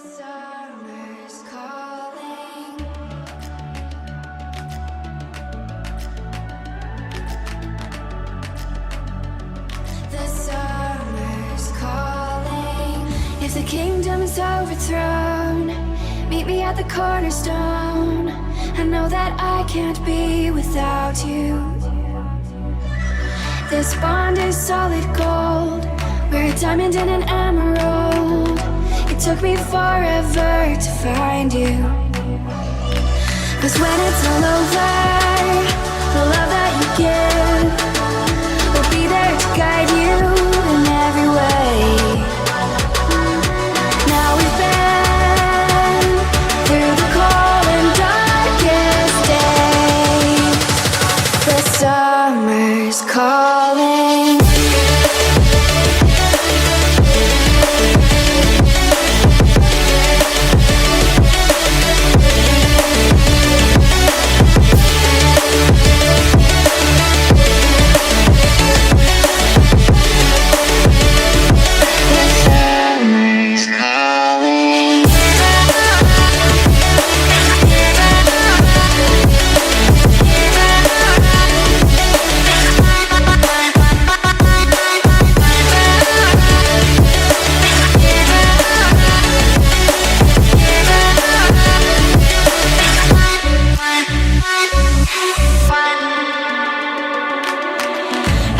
summer's calling. The summer's calling. If the kingdom's overthrown, meet me at the cornerstone. I know that I can't be without you. This bond is solid gold. We're a diamond and an emerald. It took me forever to find you. 'Cause when it's all over, the love that you give will be there to guide you in every way. Now we've been through the cold and darkest days. The summer's calling.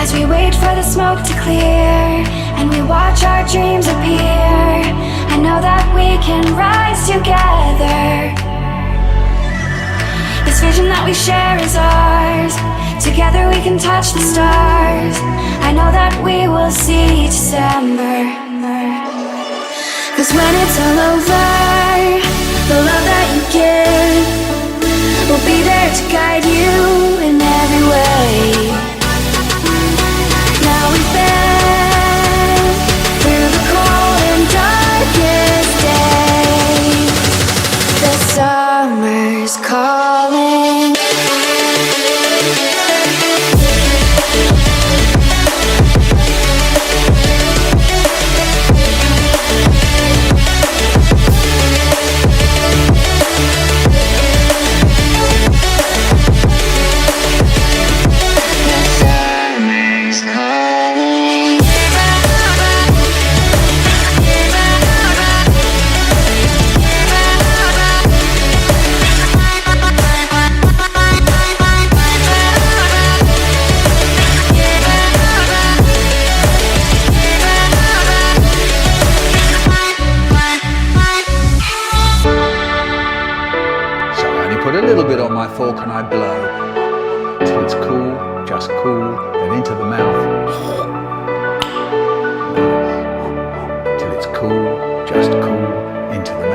As we wait for the smoke to clear and we watch our dreams appear, I know that we can rise together. This vision that we share is ours. Together we can touch the stars. I know that we will see December. 'Cause when it's all over, the love that you give will be there to guide you in every way. Now we've been through the cold and darkest days. The summer's calling. Put a little bit on my fork and I blow till it's cool, just cool, then into the mouth. Till it's cool, just cool, into the